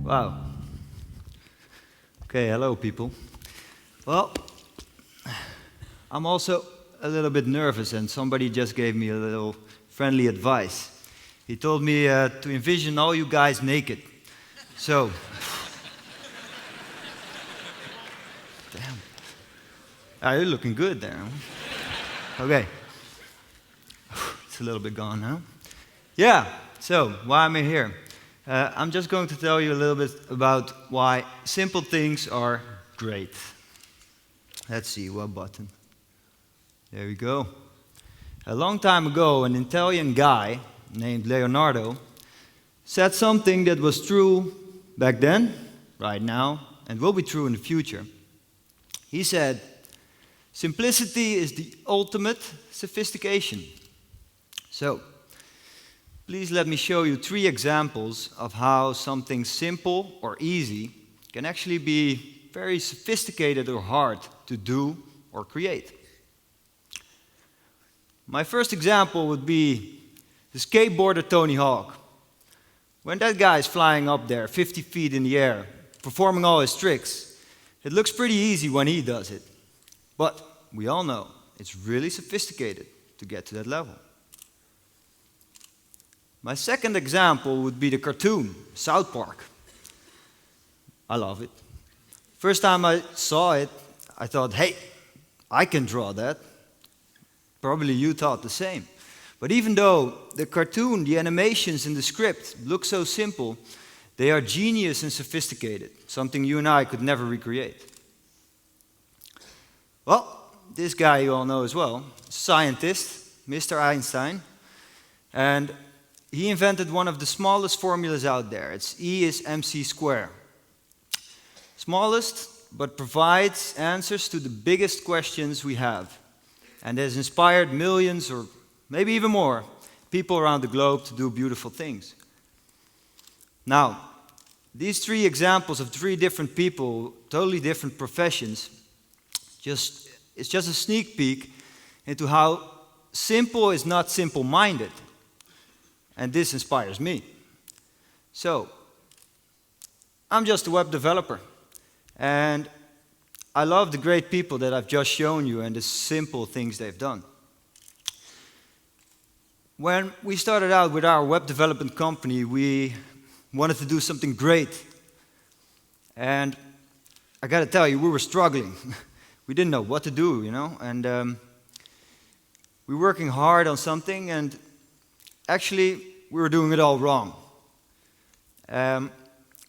Wow. Okay, hello people. Well, I'm also a little bit nervous and somebody just gave me a little friendly advice. He told me to envision all you guys naked. So, damn. You're looking good there. Okay. It's a little bit gone now. Yeah, so why am I here? I'm just going to tell you a little bit about why simple things are great. Let's see, what button? There we go. A long time ago, an Italian guy named Leonardo said something that was true back then, right now, and will be true in the future. He said, "Simplicity is the ultimate sophistication." So, please let me show you 3 examples of how something simple or easy can actually be very sophisticated or hard to do or create. My first example would be the skateboarder Tony Hawk. When that guy is flying up there 50 feet in the air, performing all his tricks, it looks pretty easy when he does it. But we all know it's really sophisticated to get to that level. My second example would be the cartoon, South Park. I love it. First time I saw it, I thought, hey, I can draw that. Probably you thought the same. But even though the cartoon, the animations in the script look so simple, they are genius and sophisticated, something you and I could never recreate. Well, this guy you all know as well, scientist, Mr. Einstein, and he invented one of the smallest formulas out there. It's E is mc squared. Smallest, but provides answers to the biggest questions we have, and has inspired millions, or maybe even more, people around the globe to do beautiful things. Now, these 3 examples of 3 different people, totally different professions, it's just a sneak peek into how simple is not simple-minded. And this inspires me. So, I'm just a web developer. And I love the great people that I've just shown you and the simple things they've done. When we started out with our web development company, we wanted to do something great. And I gotta tell you, we were struggling. We didn't know what to do, you know? And we were working hard on something, and actually, we were doing it all wrong.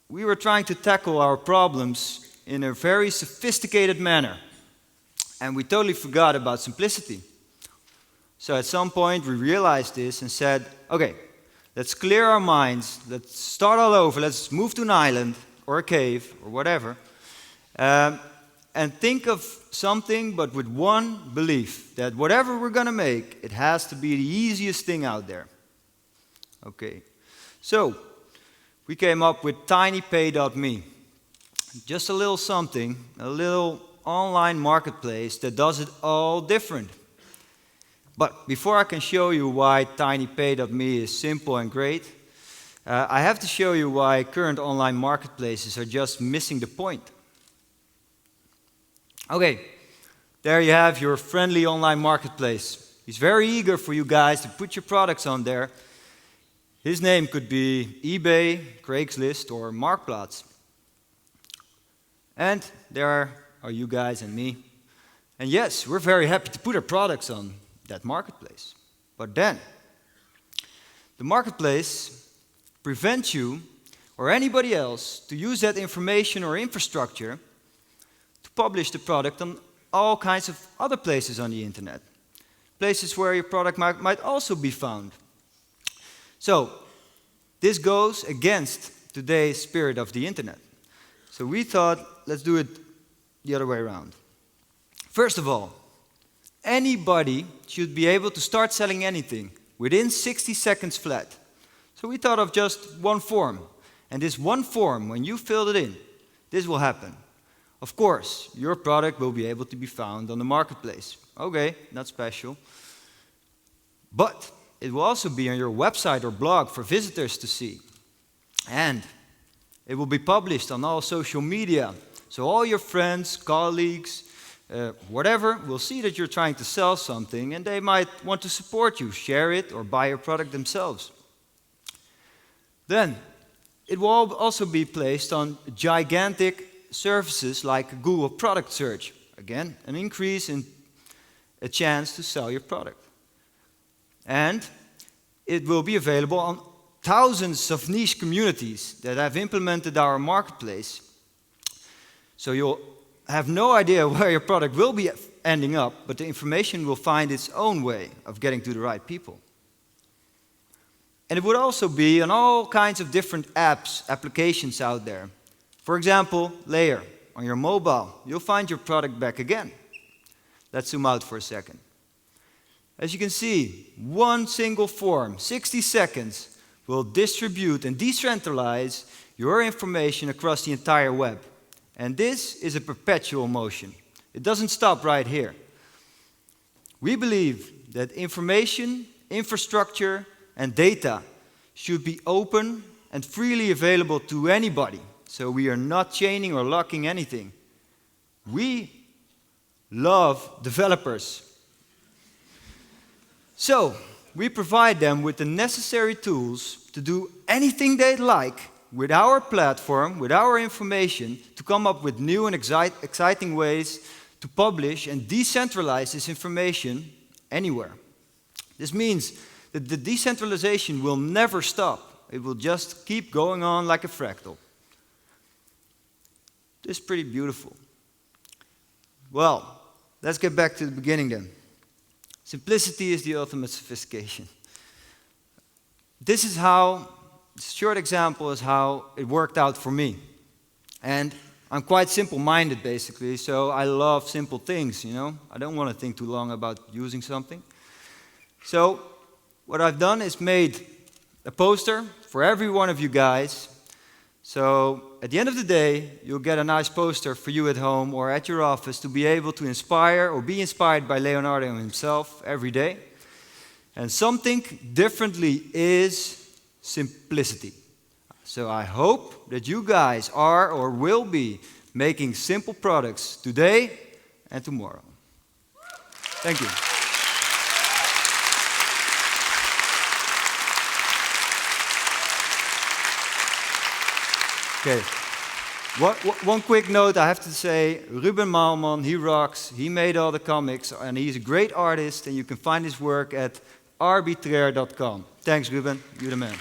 We were trying to tackle our problems in a very sophisticated manner, and we totally forgot about simplicity. So at some point, we realized this and said, okay, let's clear our minds, let's start all over, let's move to an island, or a cave, or whatever, and think of something, but with one belief, that whatever we're gonna make, it has to be the easiest thing out there. Okay, so we came up with tinypay.me. Just a little something, a little online marketplace that does it all different. But before I can show you why tinypay.me is simple and great, I have to show you why current online marketplaces are just missing the point. Okay, there you have your friendly online marketplace. He's very eager for you guys to put your products on there. His name could be eBay, Craigslist, or Marktplaats. And there are you guys and me. And yes, we're very happy to put our products on that marketplace. But then, the marketplace prevents you or anybody else to use that information or infrastructure to publish the product on all kinds of other places on the internet. Places where your product might also be found. So, this goes against today's spirit of the internet. So we thought, let's do it the other way around. First of all, anybody should be able to start selling anything within 60 seconds flat. So we thought of just one form. And this one form, when you filled it in, this will happen. Of course, your product will be able to be found on the marketplace. Okay, not special. But it will also be on your website or blog for visitors to see. And It will be published on all social media. So all your friends, colleagues, whatever, will see that you're trying to sell something, and they might want to support you, share it, or buy your product themselves. Then, it will also be placed on gigantic services like Google Product Search. Again, an increase in a chance to sell your product. And it will be available on thousands of niche communities that have implemented our marketplace. So you'll have no idea where your product will be ending up, but the information will find its own way of getting to the right people. And it would also be on all kinds of different apps, applications out there. For example, Layer. On your mobile, you'll find your product back again. Let's zoom out for a second. As you can see, one single form, 60 seconds, will distribute and decentralize your information across the entire web. And this is a perpetual motion. It doesn't stop right here. We believe that information, infrastructure, and data should be open and freely available to anybody. So we are not chaining or locking anything. We love developers. So we provide them with the necessary tools to do anything they'd like with our platform, with our information, to come up with new and exciting ways to publish and decentralize this information anywhere. This means that the decentralization will never stop. It will just keep going on like a fractal. This is pretty beautiful. Well, let's get back to the beginning then. Simplicity is the ultimate sophistication. This short example is how it worked out for me. And I'm quite simple-minded, basically, so I love simple things, you know. I don't want to think too long about using something. So what I've done is made a poster for every one of you guys. So at the end of the day, you'll get a nice poster for you at home or at your office to be able to inspire or be inspired by Leonardo himself every day. And something differently is simplicity. So I hope that you guys are or will be making simple products today and tomorrow. Thank you. Okay. One quick note I have to say, Ruben Maalman, he rocks. He made all the comics, and he's a great artist, and you can find his work at arbitraire.com. Thanks, Ruben. You're the man.